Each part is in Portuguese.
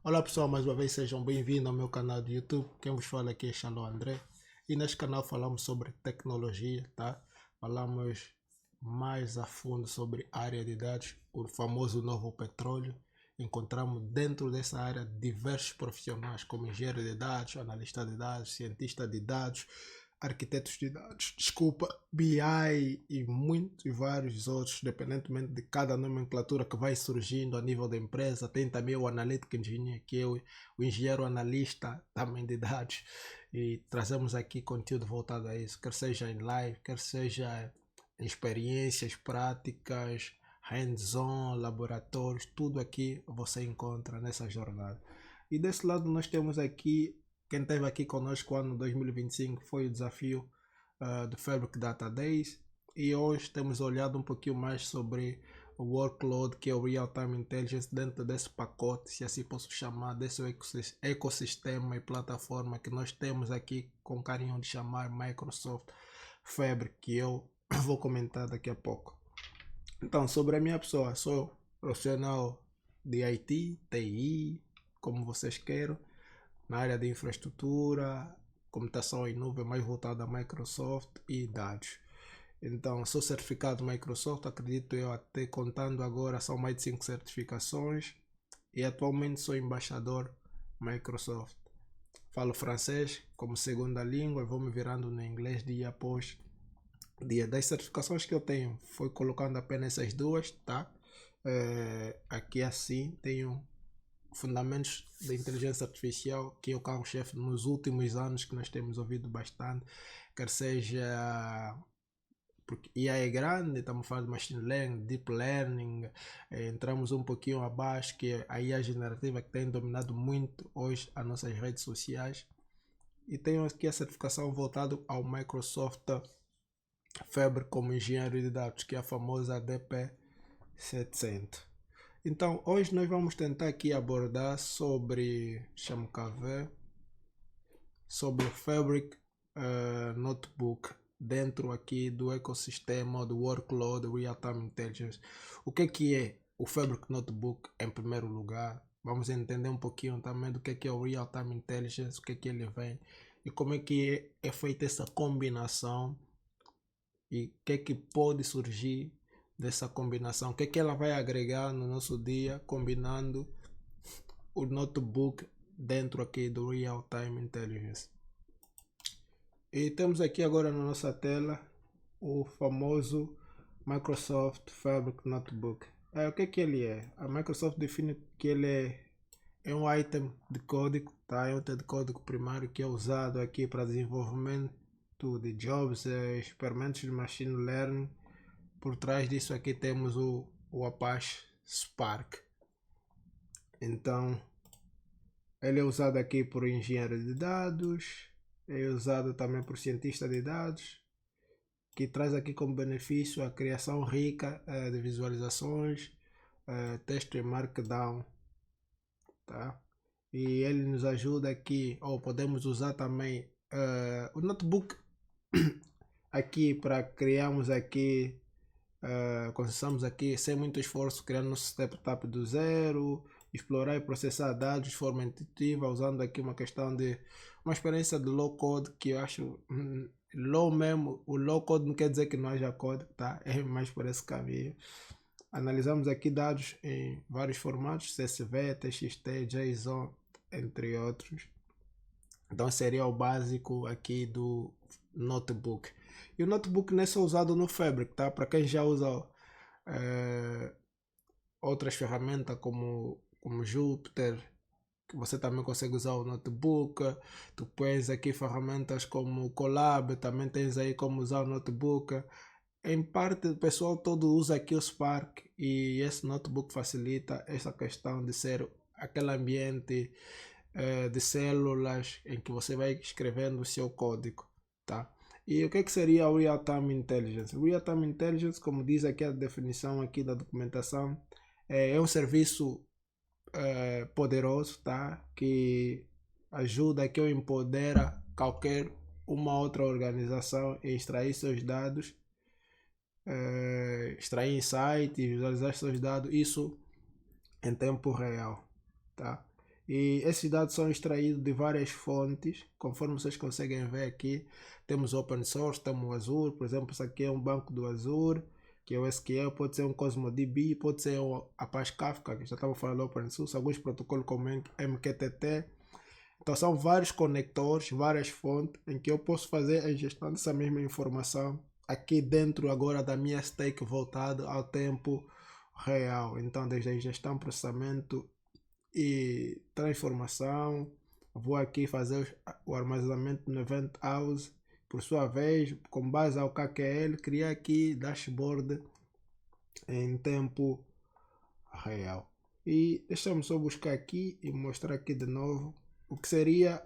Olá pessoal, mais uma vez sejam bem-vindos ao meu canal do YouTube. Quem vos fala aqui é Xaló André. E neste canal falamos sobre tecnologia, tá? Falamos mais a fundo sobre a área de dados, o famoso novo petróleo. Encontramos dentro dessa área diversos profissionais como engenheiro de dados, analista de dados, cientista de dados, arquitetos de dados, desculpa, BI e muitos e vários outros, dependentemente de cada nomenclatura que vai surgindo a nível da empresa. Tem também o Analytic Engineer, que é o engenheiro analista também de dados, e trazemos aqui conteúdo voltado a isso, quer seja em live, quer seja em experiências práticas, hands-on, laboratórios, tudo aqui você encontra nessa jornada. E desse lado nós temos aqui quem esteve aqui conosco no ano 2025 foi o desafio do Fabric Data Days, e hoje temos olhado um pouquinho mais sobre o workload, que é o Real Time Intelligence, dentro desse pacote, se assim posso chamar, desse ecossistema e plataforma que nós temos aqui com carinho de chamar Microsoft Fabric, que eu vou comentar daqui a pouco. Então, sobre a minha pessoa, sou profissional de IT, TI, como vocês queiram, na área de infraestrutura, computação em nuvem, mais voltada a Microsoft e dados. Então, sou certificado Microsoft, acredito eu, até contando agora, são mais de 5 certificações, e atualmente sou embaixador Microsoft. Falo francês como segunda língua e vou me virando no inglês dia após dia. Das certificações que eu tenho, foi colocando apenas essas duas, tá? Aqui assim tenho fundamentos da inteligência artificial, que é o carro-chefe nos últimos anos, que nós temos ouvido bastante, quer seja porque IA é grande, estamos falando de machine learning, deep learning, entramos um pouquinho abaixo, que é a IA generativa, que tem dominado muito hoje as nossas redes sociais. E tenho aqui a certificação voltada ao Microsoft Fabric como engenheiro de dados, que é a famosa DP700. Então, hoje nós vamos tentar aqui abordar sobre, chamo cá ver, sobre o Fabric Notebook, dentro aqui do ecossistema do workload Real Time Intelligence. O que é o Fabric Notebook em primeiro lugar? Vamos entender um pouquinho também do que é o Real Time Intelligence, o que ele vem e como é que é feita essa combinação e o que pode surgir dessa combinação, o que ela vai agregar no nosso dia, combinando o notebook dentro aqui do Real Time Intelligence. E temos aqui agora na nossa tela o famoso Microsoft Fabric Notebook. O que ele é? A Microsoft define que ele é um item de código, tá? É um item de código primário que é usado aqui para desenvolvimento de jobs, experimentos de machine learning. Por trás disso aqui temos o Apache Spark. Então, ele é usado aqui por engenheiro de dados, é usado também por cientista de dados, que traz aqui como benefício a criação rica de visualizações, texto em Markdown, tá? E ele nos ajuda aqui, ou podemos usar também o notebook aqui para criarmos aqui, começamos aqui sem muito esforço, criando nosso setup do zero, explorar e processar dados de forma intuitiva, usando aqui uma experiência de low code, que eu acho low mesmo. O low code não quer dizer que não haja código, tá? É mais por esse caminho. Analisamos aqui dados em vários formatos, CSV, TXT, JSON, entre outros. Então seria o básico aqui do notebook. E o notebook não é só usado no Fabric, tá? Para quem já usa outras ferramentas como Jupyter, que você também consegue usar o notebook. Tu pões aqui ferramentas como Colab, também tens aí como usar o notebook. Em parte, o pessoal todo usa aqui o Spark, e esse notebook facilita essa questão de ser aquele ambiente de células em que você vai escrevendo o seu código, tá? E o que seria o Real Time Intelligence? O Real Time Intelligence, como diz aqui a definição aqui da documentação, é um serviço poderoso, tá? Que ajuda, que empodera qualquer uma outra organização a extrair seus dados, extrair insights, visualizar seus dados, isso em tempo real, tá? E esses dados são extraídos de várias fontes, conforme vocês conseguem ver aqui. Temos open source, temos o Azure, por exemplo, isso aqui é um banco do Azure, que é o SQL, pode ser um CosmoDB, pode ser o Apache Kafka, que já estava falando open source, alguns protocolos como MQTT. Então são vários conectores, várias fontes, em que eu posso fazer a ingestão dessa mesma informação aqui dentro agora da minha stake voltada ao tempo real. Então desde a ingestão, processamento e transformação, vou aqui fazer o armazenamento no Event House, por sua vez, com base ao KQL, criar aqui dashboard em tempo real. E deixa-me só buscar aqui e mostrar aqui de novo o que seria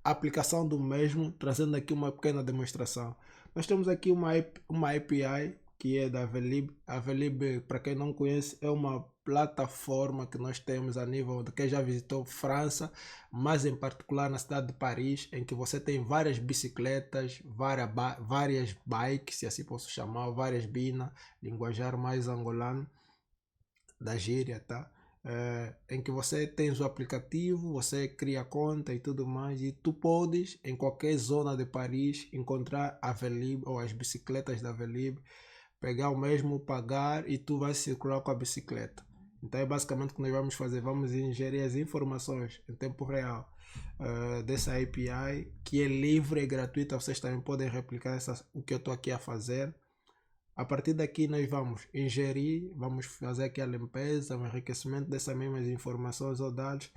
a aplicação do mesmo, trazendo aqui uma pequena demonstração. Nós temos aqui uma API que é da Velib. A Velib, para quem não conhece, é uma plataforma que nós temos a nível de quem já visitou França, mas em particular na cidade de Paris, em que você tem várias bicicletas, várias bikes, se assim posso chamar, várias binas, linguajar mais angolano da gíria, tá? Em que você tem o aplicativo, você cria conta e tudo mais, e tu podes em qualquer zona de Paris encontrar a Velib ou as bicicletas da Velib, pegar o mesmo, pagar e tu vai circular com a bicicleta. Então é basicamente o que nós vamos fazer, vamos ingerir as informações em tempo real dessa API, que é livre e gratuita, vocês também podem replicar o que eu estou aqui a fazer. A partir daqui nós vamos ingerir, vamos fazer aqui a limpeza, o enriquecimento dessas mesmas informações ou dados,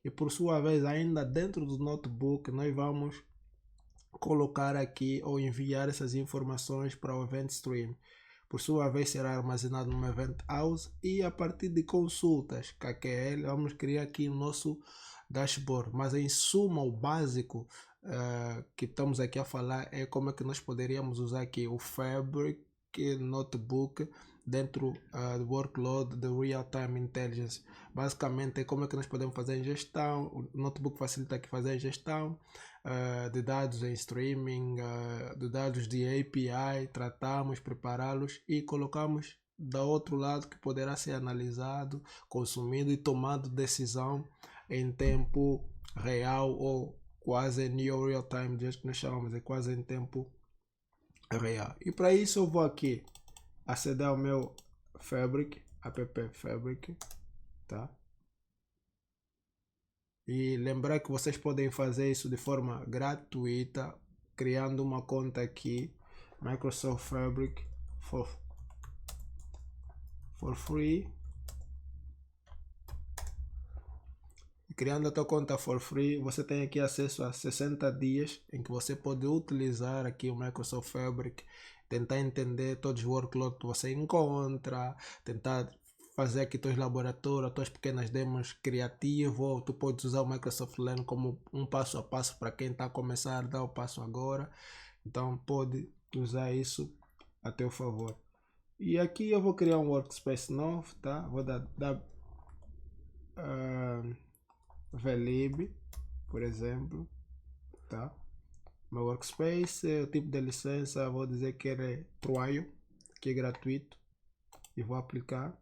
e por sua vez ainda dentro do notebook nós vamos colocar aqui ou enviar essas informações para o Event Stream. Por sua vez será armazenado no Event House e a partir de consultas KQL vamos criar aqui o nosso dashboard. Mas em suma o básico que estamos aqui a falar é como é que nós poderíamos usar aqui o Fabric Notebook dentro do workload de Real-Time Intelligence. Basicamente é como é que nós podemos fazer a gestão. O notebook facilita aqui fazer a gestão de dados em streaming, de dados de API, tratamos, prepará-los e colocamos do outro lado que poderá ser analisado, consumido e tomado decisão em tempo real ou quase near real time, do jeito que nós chamamos, é quase em tempo real. E para isso eu vou aqui aceder ao meu Fabric, app Fabric, tá? E lembrar que vocês podem fazer isso de forma gratuita, criando uma conta aqui, Microsoft Fabric for free. Criando a tua conta for free, você tem aqui acesso a 60 dias em que você pode utilizar aqui o Microsoft Fabric, tentar entender todos os workloads que você encontra, tentar fazer aqui teus laboratórios, tuas pequenas demos criativo. Tu podes usar o Microsoft Learn como um passo a passo para quem está a começar a dar o passo agora. Então pode usar isso a teu favor. E aqui eu vou criar um workspace novo, tá? Vou dar Velib, por exemplo, tá? Meu workspace, o tipo de licença, vou dizer que é trial, que é gratuito, e vou aplicar.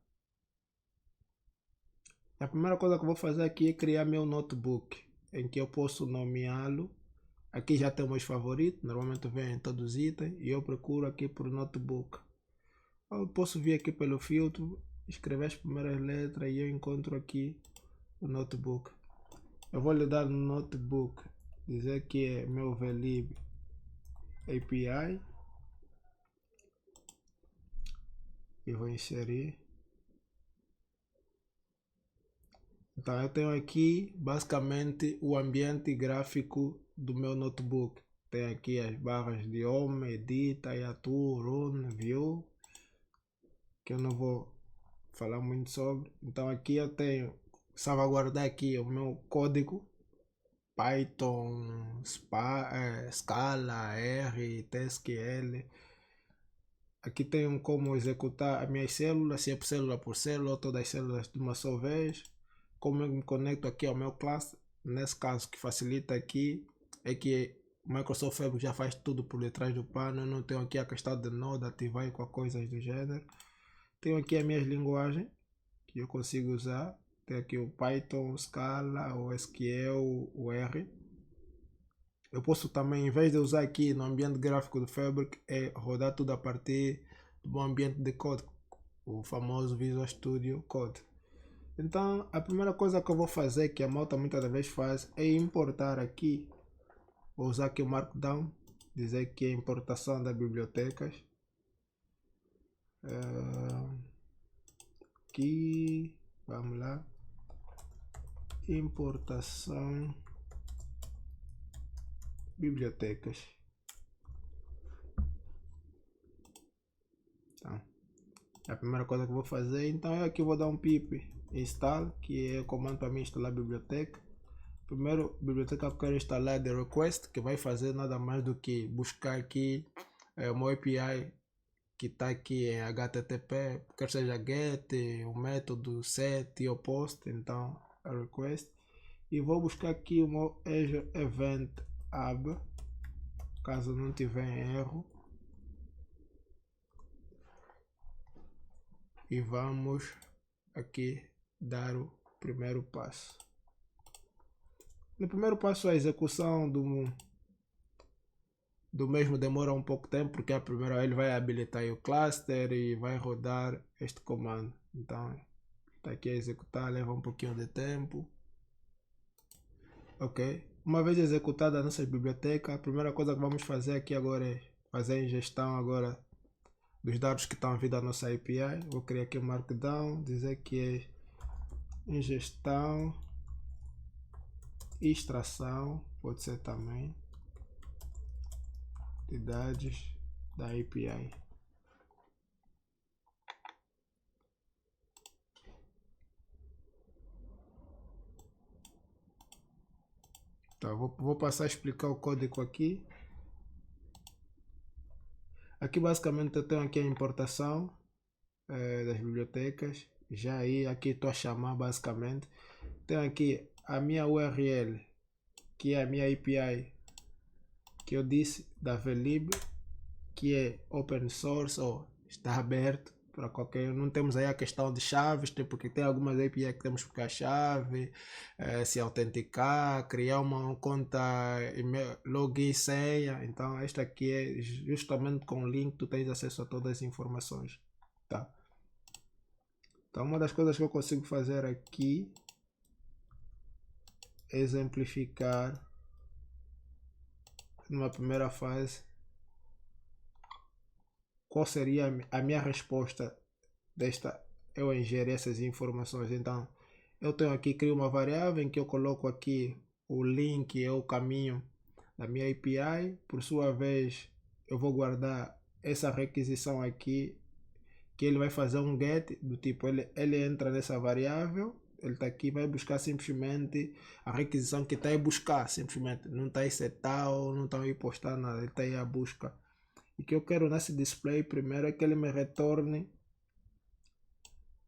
A primeira coisa que eu vou fazer aqui é criar meu notebook, em que eu posso nomeá-lo. Aqui já tem meus favoritos, normalmente vem em todos os itens, e eu procuro aqui por notebook. Eu posso vir aqui pelo filtro, escrever as primeiras letras e eu encontro aqui o notebook. Eu vou lhe dar no notebook, dizer que é meu Velib API e vou inserir. Então eu tenho aqui basicamente o ambiente gráfico do meu notebook. Tem aqui as barras de home, edit, ayatu, run, view, que eu não vou falar muito sobre. Então aqui eu tenho salvaguardar aqui o meu código Python, Scala, R, TSQL. Aqui tenho como executar as minhas células, se é célula por célula, todas as células de uma só vez. Como eu me conecto aqui ao meu classe, nesse caso que facilita aqui é que o Microsoft Fabric já faz tudo por detrás do pano. Eu não tenho aqui a questão de node, ativar e com coisas do gênero. Tenho aqui as minhas linguagens que eu consigo usar. Tem aqui o Python, o Scala, o SQL, o R. Eu posso também, em vez de usar aqui no ambiente gráfico do Fabric, rodar tudo a partir do ambiente de código, o famoso Visual Studio Code. Então, a primeira coisa que eu vou fazer, que a malta muitas das vezes faz, é importar aqui. Vou usar aqui o Markdown, dizer que é importação das bibliotecas. Aqui, vamos lá. Importação bibliotecas. Então, é a primeira coisa que eu vou fazer. Então, eu aqui vou dar um pip install, que é o comando para mim instalar a biblioteca. Primeiro, a biblioteca que eu quero instalar é the request, que vai fazer nada mais do que buscar aqui o meu API que está aqui em HTTP, quer seja get, o método set e o post, então a request. E vou buscar aqui o meu Azure Event Hub, caso não tiver erro. E vamos aqui dar o primeiro passo. No primeiro passo, a execução do mesmo demora um pouco tempo, porque a primeira ele vai habilitar o cluster e vai rodar este comando. Então, está aqui a executar, leva um pouquinho de tempo. Ok. Uma vez executada a nossa biblioteca, a primeira coisa que vamos fazer aqui agora é fazer a ingestão agora dos dados que estão vindo da nossa API. Vou criar aqui um Markdown, dizer que é ingestão, extração, pode ser também, de dados da API. Então, vou passar a explicar o código aqui. Aqui basicamente eu tenho aqui a importação das bibliotecas. Já aí aqui estou a chamar basicamente. Tenho aqui a minha URL, que é a minha API, que eu disse da Velib, que é open source ou está aberto para qualquer. Não temos aí a questão de chaves, porque tem algumas API que temos que buscar chave, se autenticar, criar uma conta, login, senha. Então esta aqui é justamente com o link tu tens acesso a todas as informações, tá? Então uma das coisas que eu consigo fazer aqui é exemplificar numa primeira fase qual seria a minha resposta desta eu ingerir essas informações. Então eu tenho aqui, crio uma variável em que eu coloco aqui o link e o caminho da minha API. Por sua vez eu vou guardar essa requisição aqui, que ele vai fazer um get do tipo, ele entra nessa variável, ele está aqui, vai buscar simplesmente a requisição que está aí buscar, simplesmente não está aí setar ou não está aí postar nada, ele está aí a busca. E o que eu quero nesse display primeiro é que ele me retorne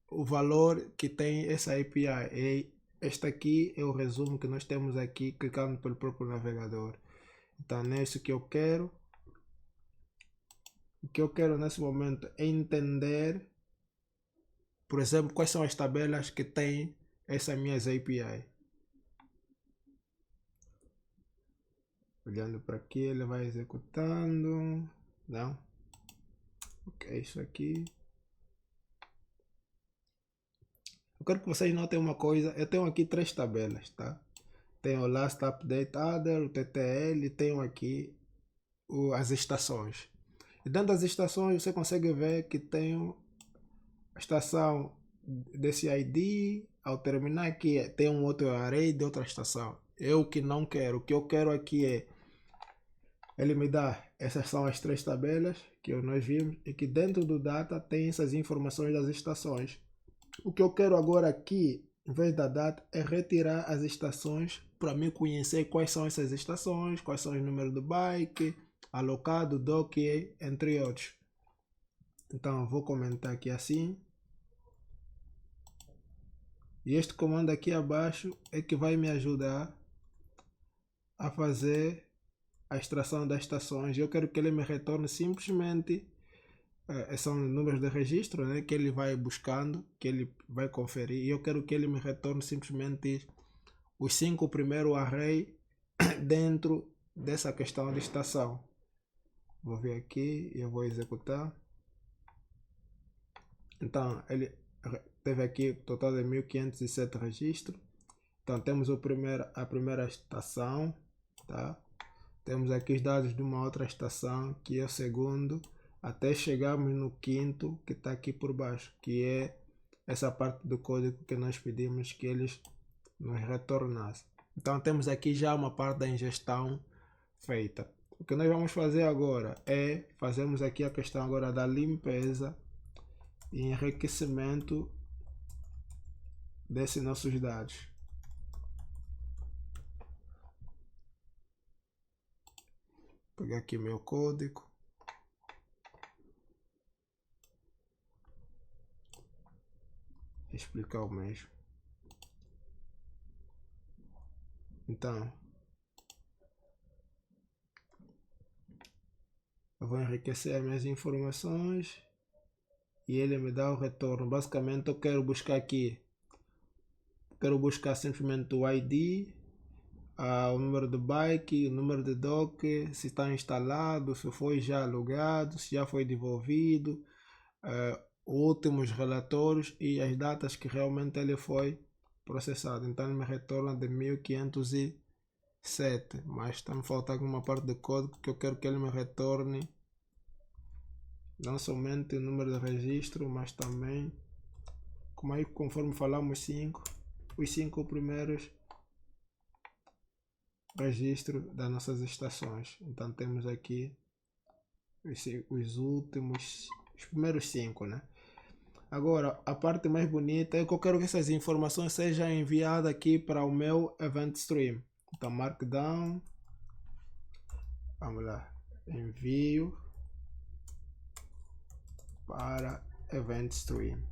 o valor que tem essa API. E este aqui é o resumo que nós temos aqui clicando pelo próprio navegador. Então nesse que eu quero, o que eu quero nesse momento é entender, por exemplo, quais são as tabelas que tem essas minhas API. Olhando para aqui, ele vai executando. Não. Ok, isso aqui. Eu quero que vocês notem uma coisa. Eu tenho aqui 3 tabelas, tá? Tenho o Last Update Other, o TTL, tenho aqui as estações. E dentro das estações você consegue ver que tenho a estação desse ID. Ao terminar aqui tem um outro array de outra estação. Eu que não quero. O que eu quero aqui é ele me dá, essas são as 3 tabelas que nós vimos, e que dentro do data tem essas informações das estações. O que eu quero agora aqui, em vez da data, é retirar as estações para mim conhecer quais são essas estações, quais são os números do bike, alocado, dock, entre outros. Então vou comentar aqui assim. E este comando aqui abaixo é que vai me ajudar a fazer a extração das estações. Eu quero que ele me retorne simplesmente são números de registro, né, que ele vai buscando, que ele vai conferir. E eu quero que ele me retorne simplesmente os 5 primeiros arrays dentro dessa questão de estação. Vou vir aqui e eu vou executar. Então, ele teve aqui total de 1507 registros. Então, temos a primeira estação, tá? Temos aqui os dados de uma outra estação, que é o segundo, até chegarmos no quinto, que está aqui por baixo, que é essa parte do código que nós pedimos que eles nos retornassem. Então, temos aqui já uma parte da ingestão feita. O que nós vamos fazer agora é fazermos aqui a questão agora da limpeza e enriquecimento desses nossos dados. Vou pegar aqui meu código. Explicar o mesmo. Então, eu vou enriquecer as minhas informações e ele me dá o retorno. Basicamente, eu quero buscar aqui, quero buscar simplesmente o ID, o número de bike, o número de dock, se está instalado, se foi já alugado, se já foi devolvido, últimos relatórios e as datas que realmente ele foi processado. Então ele me retorna de 1507, mas está me faltando uma parte do código que eu quero que ele me retorne não somente o número de registro, mas também, como aí conforme falamos, os 5 primeiros registros das nossas estações. Então temos aqui os últimos, os primeiros 5, né? Agora, a parte mais bonita é que eu quero que essas informações sejam enviadas aqui para o meu Event Stream. Então, Markdown. Vamos lá. Envio para Event Stream.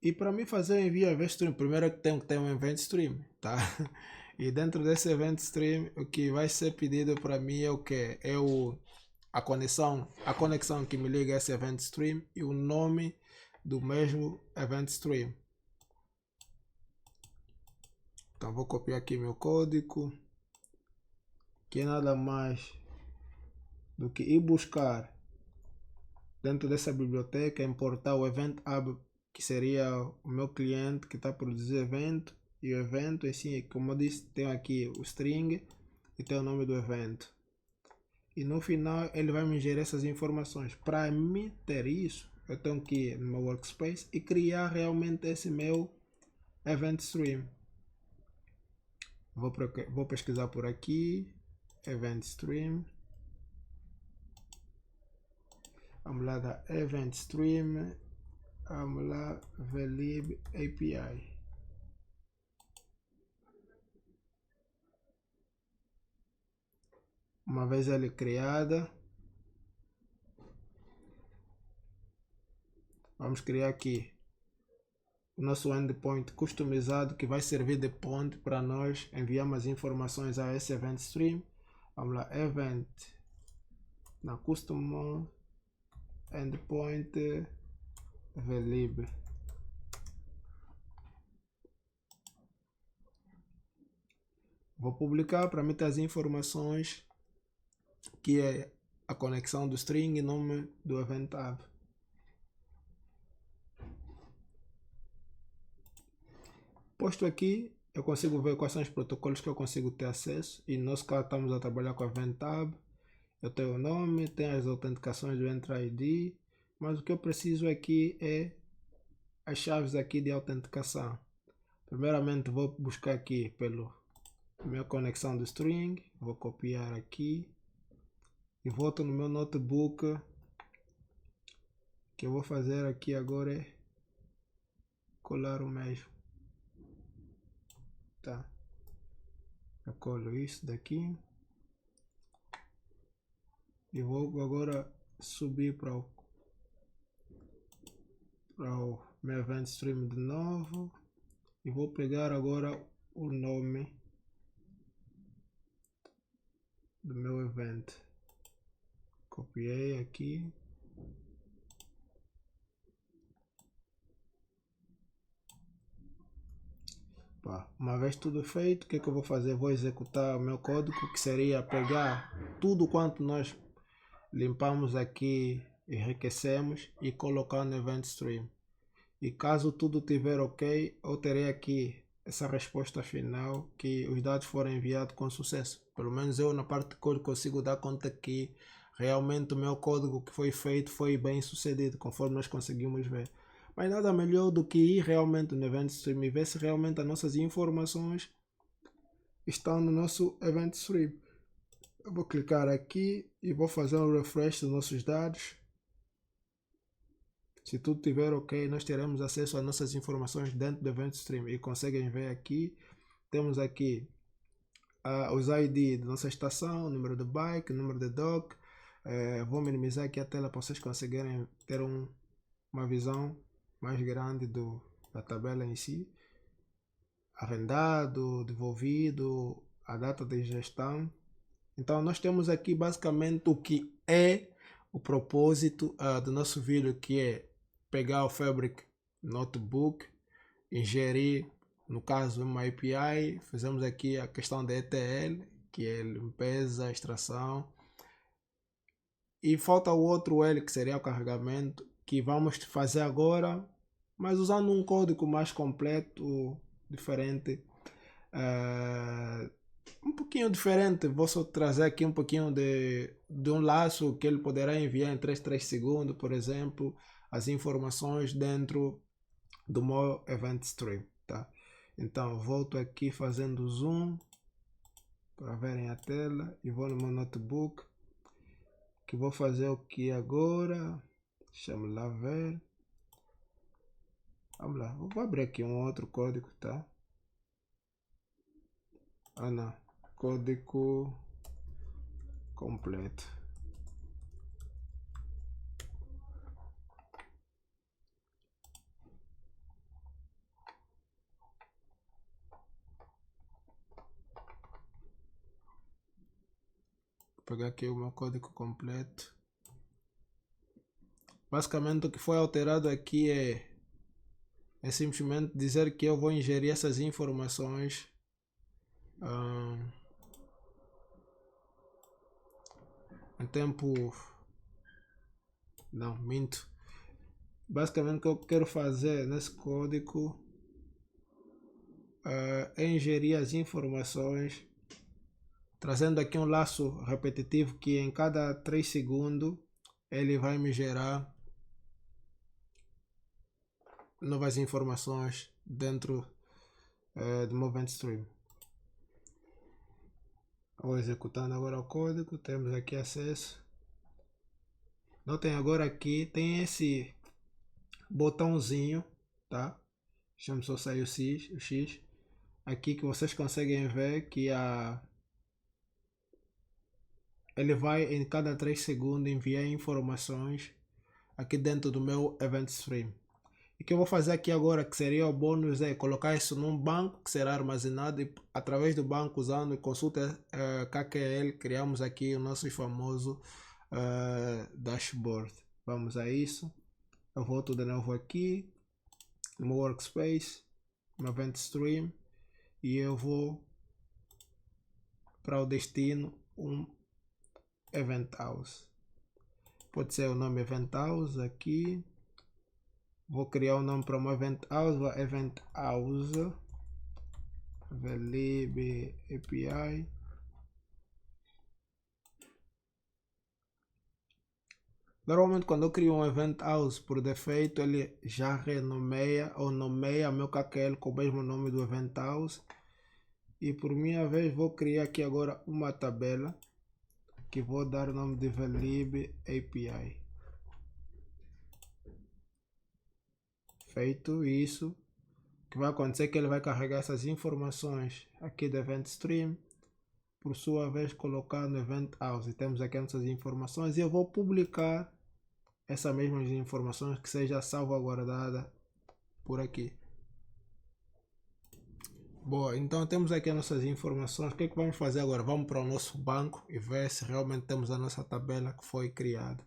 E para mim fazer o envio Event Stream, primeiro eu tenho que ter um Event Stream, tá? E dentro desse Event Stream, o que vai ser pedido para mim é o que? É a conexão que me liga a esse Event Stream e o nome do mesmo Event Stream. Então vou copiar aqui meu código, que é nada mais do que ir buscar dentro dessa biblioteca, importar o Event Hub, que seria o meu cliente que está produzindo evento, e o evento assim, como eu disse, tem aqui o string e tem o nome do evento. E no final ele vai me gerar essas informações. Para mim ter isso, eu tenho que ir no meu workspace e criar realmente esse meu event stream. Vou pesquisar por aqui, event stream. Vamos lá da event stream. Vamos lá, Velib API. Uma vez ele criada, vamos criar aqui o nosso endpoint customizado que vai servir de ponte para nós enviarmos informações a esse event stream. Vamos lá, event na custom endpoint velib. Vou publicar para mim ter as informações que é a conexão do string e nome do event tab. Posto aqui, eu consigo ver quais são os protocolos que eu consigo ter acesso. E no nosso caso estamos a trabalhar com a Event Tab. Eu tenho o nome, tenho as autenticações do Enter ID. Mas o que eu preciso aqui é as chaves aqui de autenticação. Primeiramente vou buscar aqui pelo minha conexão do string. Vou copiar aqui. E volto no meu notebook. O que eu vou fazer aqui agora é colar o mesmo. Tá. Eu colo isso daqui. E vou agora subir para o meu event stream de novo. E vou pegar agora o nome do meu evento. Copiei aqui. Uma vez tudo feito, o que eu vou fazer? Vou executar o meu código, que seria pegar tudo quanto nós limpamos aqui, enriquecemos e colocar no Event Stream. E caso tudo estiver ok, eu terei aqui essa resposta final que os dados foram enviados com sucesso. Pelo menos eu na parte de código consigo dar conta que realmente o meu código que foi feito foi bem sucedido, conforme nós conseguimos ver. Mas nada melhor do que ir realmente no Event Stream e ver se realmente as nossas informações estão no nosso Event Stream. Eu vou clicar aqui e vou fazer um refresh dos nossos dados. Se tudo estiver ok, nós teremos acesso às nossas informações dentro do Event Stream. E conseguem ver aqui, temos aqui os ID da nossa estação, número de bike, número de dock. Vou minimizar aqui a tela para vocês conseguirem ter uma visão mais grande da tabela em si. Arrendado, devolvido, a data de gestão. Então nós temos aqui basicamente o que é o propósito do nosso vídeo, que é pegar o Fabric Notebook, ingerir, no caso, uma API, fizemos aqui a questão da ETL, que é limpeza, extração, e falta o outro L, que seria o carregamento, que vamos fazer agora, mas usando um código mais completo, diferente, um pouquinho diferente. Vou só trazer aqui um pouquinho de um laço que ele poderá enviar em 3 segundos, por exemplo, as informações dentro do meu Event Stream, tá? Então volto aqui fazendo zoom para verem a tela e vou no meu notebook, que vou fazer o que agora, deixa-me lá ver, vamos lá, vou abrir aqui um outro código, tá? Não, código completo. Vou pegar aqui o meu código completo. Basicamente o que foi alterado aqui é simplesmente dizer que eu vou ingerir essas informações em tempo... Não, minto. Basicamente o que eu quero fazer nesse código é ingerir as informações, trazendo aqui um laço repetitivo que em cada 3 segundos ele vai me gerar novas informações dentro do meu Event Stream. Vou executando agora o código, temos aqui acesso. Notem agora aqui tem esse botãozinho, tá? Deixa-me só sair o X. Aqui que vocês conseguem ver que ele vai em cada 3 segundos enviar informações aqui dentro do meu Event Stream. E o que eu vou fazer aqui agora, que seria o bônus, é colocar isso num banco que será armazenado e através do banco, usando consulta KQL, criamos aqui o nosso famoso dashboard. Vamos a isso. Eu volto de novo aqui no meu workspace, no Event Stream, e eu vou para o destino Event House. Pode ser o nome Event House aqui. Vou criar um nome para uma Event House, Velib API. Normalmente quando eu crio um Event House, por defeito ele já renomeia ou nomeia meu KQL com o mesmo nome do Event House. E por minha vez vou criar aqui agora uma tabela que vou dar o nome de Velib API. Feito isso, o que vai acontecer é que ele vai carregar essas informações aqui do Event Stream, por sua vez colocar no Event House. E temos aqui essas informações e eu vou publicar essas mesmas informações, que seja salvaguardada por aqui. Boa, então temos aqui as nossas informações. O que é que vamos fazer agora? Vamos para o nosso banco e ver se realmente temos a nossa tabela que foi criada.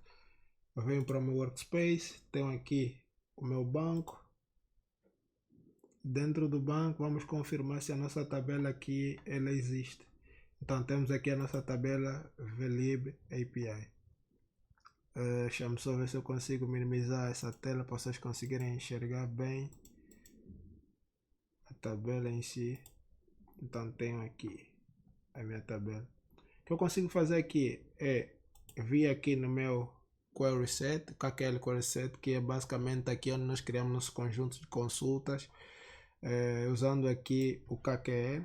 Eu venho para o meu workspace, tenho aqui o meu banco. Dentro do banco vamos confirmar se a nossa tabela aqui ela existe. Então temos aqui a nossa tabela VLib API. Deixa-me só ver se eu consigo minimizar essa tela para vocês conseguirem enxergar bem a tabela em si. Então tenho aqui a minha tabela. O que eu consigo fazer aqui é vir aqui no meu query set, KQL query set, que é basicamente aqui onde nós criamos nosso conjunto de consultas, usando aqui o KQL.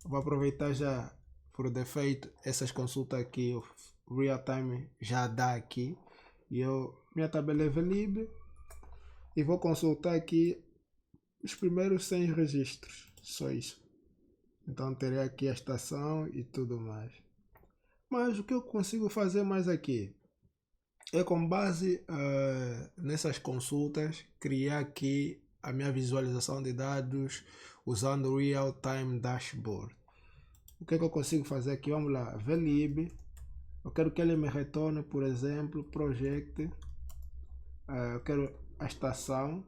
Vou aproveitar já por defeito essas consultas aqui, o real time já dá aqui, e minha tabela é VLib e vou consultar aqui os primeiros 100 registros, só isso. Então terei aqui a estação e tudo mais. Mas o que eu consigo fazer mais aqui é, com base nessas consultas, criar aqui a minha visualização de dados usando o Real Time Dashboard. O que é que eu consigo fazer aqui? Vamos lá, VLib. Eu quero que ele me retorne, por exemplo, project. Eu quero a estação,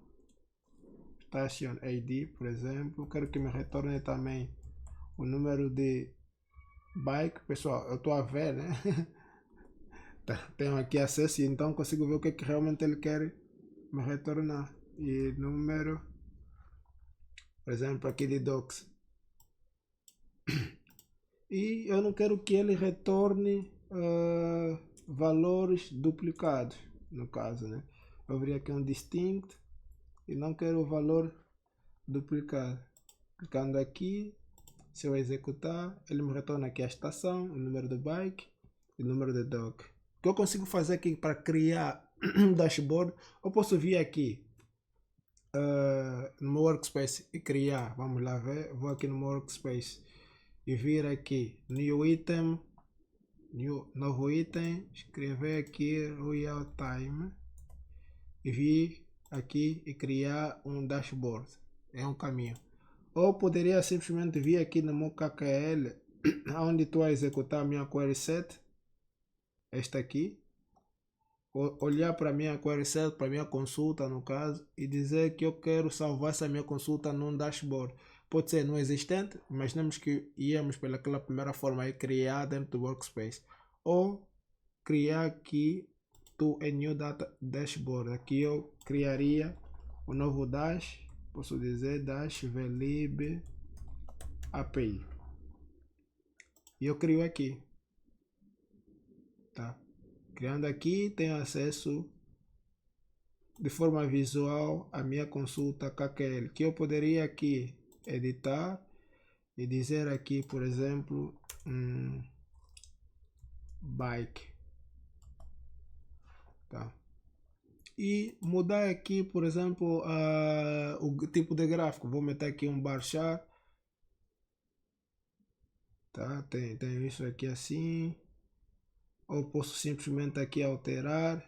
station ID, por exemplo. Eu quero que me retorne também o número de bike. Pessoal, eu estou a ver, né? Tenho aqui acesso e então consigo ver o que é que realmente ele quer me retornar. E número, por exemplo, aqui de docs. E eu não quero que ele retorne valores duplicados, no caso, né? Eu abri aqui um distinct e não quero o valor duplicado. Clicando aqui, se eu executar, ele me retorna aqui a estação, o número do bike e o número do dock. O que eu consigo fazer aqui para criar um dashboard? Eu posso vir aqui no meu workspace e criar. Vamos lá ver. Vou aqui no meu workspace e vir aqui new item, novo item, escrever aqui real time e vir aqui e criar um dashboard. É um caminho. Ou poderia simplesmente vir aqui no meu KQL onde estou a executar a minha query set, esta aqui, olhar para a minha query set, para a minha consulta no caso, e dizer que eu quero salvar essa minha consulta num dashboard. Pode ser no existente, imaginemos que íamos pelaquela primeira forma aí, criar dentro do workspace, ou criar aqui to a new data dashboard. Aqui eu criaria o novo dash, posso dizer dash VLib API, e eu crio aqui, tá? Criando aqui, tenho acesso de forma visual à minha consulta KQL, que eu poderia aqui editar e dizer aqui, por exemplo, bike, tá? E mudar aqui, por exemplo, o tipo de gráfico. Vou meter aqui um bar chart, tá? Tem isso aqui assim. Ou posso simplesmente aqui alterar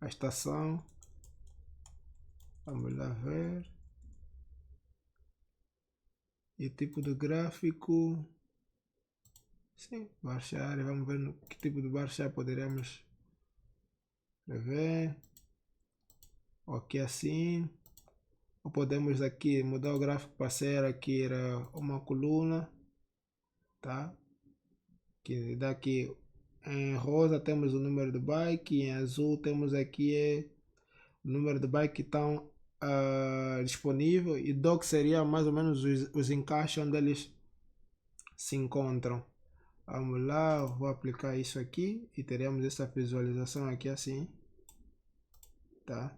a estação. Vamos lá ver. E o tipo de gráfico. Sim, bar chart. Vamos ver no que tipo de bar chart poderemos ver. Ok, assim. Ou podemos aqui mudar o gráfico para ser aqui era uma coluna, tá? Que daqui em rosa temos o número do bike e em azul temos aqui o número de bike que estão disponível, e dock seria mais ou menos os encaixes onde eles se encontram. Vamos lá, vou aplicar isso aqui e teremos essa visualização aqui assim, tá?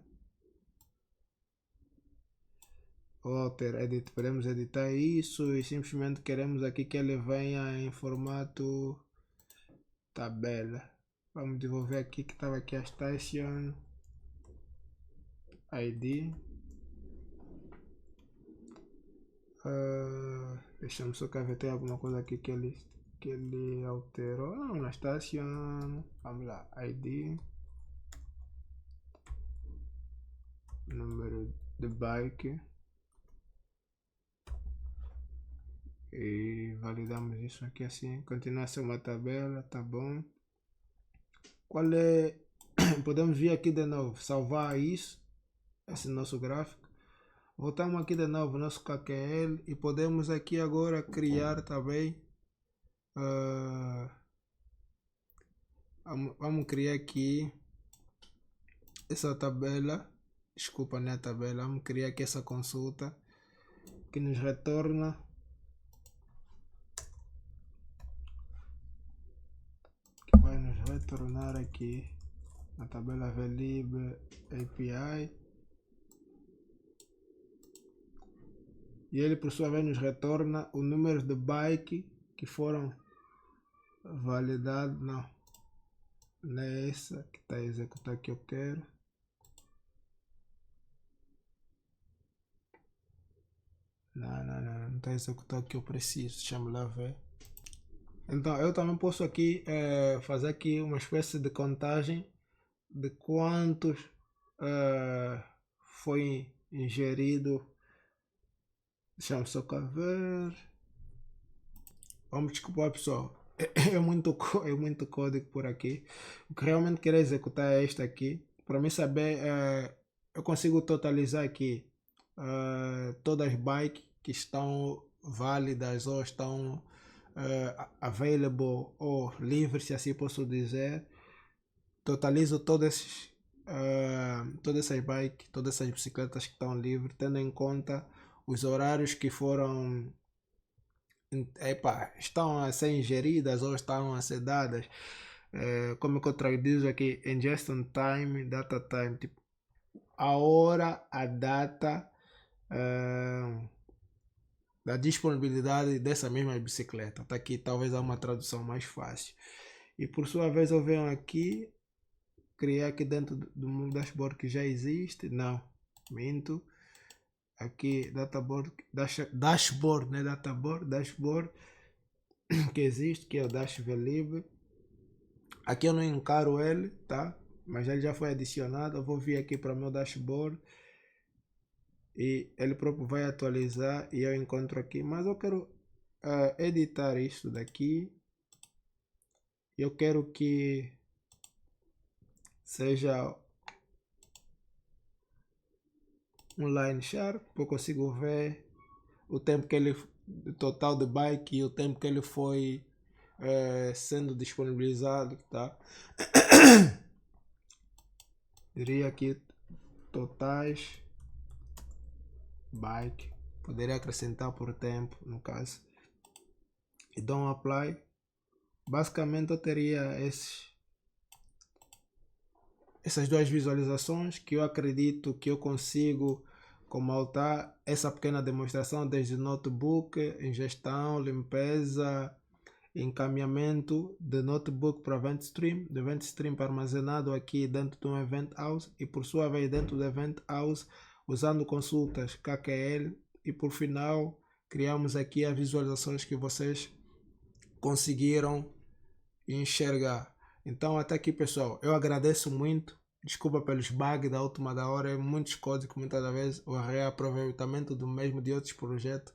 Podemos editar isso e simplesmente queremos aqui que ele venha em formato tabela. Vamos devolver aqui que estava aqui a station ID. Deixa-me só ver, tem alguma coisa aqui que ele alterou. Não, na station. Vamos lá, ID, número de bike, E validamos isso aqui assim. Continua a ser uma tabela, tá bom. Qual é... Podemos vir aqui de novo, salvar isso, esse nosso gráfico. Voltamos aqui de novo, nosso KQL, e podemos aqui agora criar também. Vamos criar aqui essa tabela. Desculpa, não é a tabela. Vamos criar aqui essa consulta que nos retorna vai nos retornar aqui na tabela Velib API, e ele por sua vez nos retorna o número de bytes que foram validados. Não é essa que está a executar que eu quero. Não está a executar o que eu preciso. Deixa-me lá ver. Então eu também posso aqui fazer aqui uma espécie de contagem de quantos foi ingerido. Deixa-me só cá ver. Vamos desculpar, pessoal. É muito código por aqui. O que realmente quero executar é este aqui. Para mim saber, eu consigo totalizar aqui todas as bytes que estão válidas ou estão available ou livres, se assim posso dizer. Totalizo todas essas bikes, todas essas bicicletas que estão livres, tendo em conta os horários que foram estão a ser ingeridas ou estão a ser dadas. Como que eu traduzo aqui? Ingestion time, data time, tipo a hora, a data da disponibilidade dessa mesma bicicleta. Tá aqui, talvez há uma tradução mais fácil. E por sua vez eu venho aqui criar aqui dentro do meu dashboard que já existe. Não, minto. Aqui dashboard, né? Dashboard que existe, que é o Dash Velib. Aqui eu não encaro ele, tá? Mas ele já foi adicionado. Eu vou vir aqui para o meu dashboard e ele próprio vai atualizar e eu encontro aqui. Mas eu quero editar isso daqui. Eu quero que seja um line sharp, eu consigo ver o tempo que ele, o total de bike e o tempo que ele foi sendo disponibilizado, tá? Diria aqui totais bike, poderia acrescentar por tempo no caso, e dou um apply. Basicamente eu teria essas duas visualizações que eu acredito que eu consigo comautar essa pequena demonstração desde notebook, ingestão, limpeza, encaminhamento de notebook para Event Stream, do Event Stream para armazenado aqui dentro de um Event House e por sua vez dentro do Event House usando consultas KQL, e por final criamos aqui as visualizações que vocês conseguiram enxergar. Então até aqui, pessoal, eu agradeço muito. Desculpa pelos bugs da última da hora, muitos códigos, muitas vezes o reaproveitamento do mesmo de outros projetos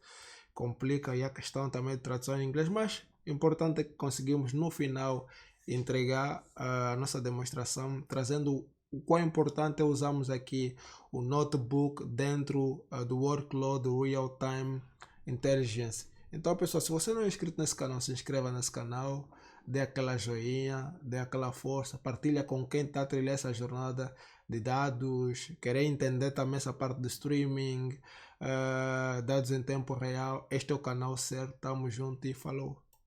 complica, e a questão também de tradução em inglês, mas o importante é que conseguimos no final entregar a nossa demonstração, trazendo o quão importante é usarmos aqui o notebook dentro do workload do Real Time Intelligence. Então, pessoal, se você não é inscrito nesse canal, se inscreva nesse canal, dê aquela joinha, dê aquela força, partilha com quem está a trilhar essa jornada de dados, querer entender também essa parte do streaming, dados em tempo real. Este é o canal certo, tamo junto e falou!